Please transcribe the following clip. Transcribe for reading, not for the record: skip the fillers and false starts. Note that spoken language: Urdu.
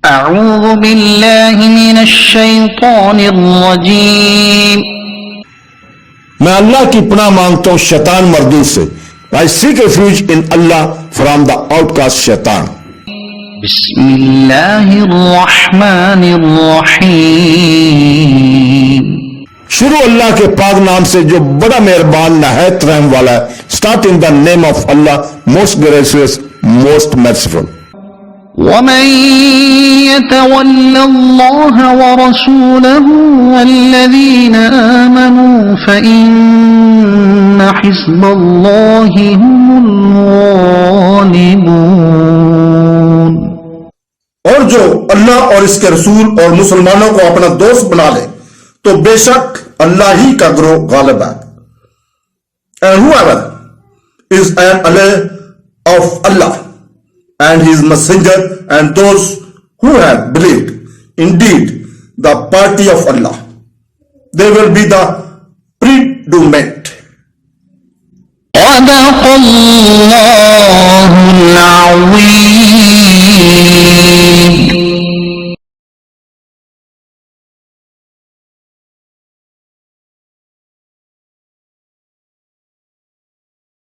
اعوذ باللہ من الشیطان الرجیم میں اللہ کی پناہ مانگتا ہوں شیطان مردود سے. I seek refuge in Allah from the outcast شیطان. بسم اللہ الرحمن الرحیم شروع اللہ کے پاک نام سے جو بڑا مہربان نہایت رحم والا ہے. Start in the name of Allah, most gracious, most merciful. ومن يتول الله ورسوله والذين آمنوا فإن حزب الله هم الغالبون. اور جو اللہ اور اس کے رسول اور مسلمانوں کو اپنا دوست بنا لے تو بے شک اللہ ہی کا گروہ غالب ہے. And whoever is an ally of Allah and his messenger and those who have believed, indeed the party of Allah, they will be the predominant. صدق الله العظيم.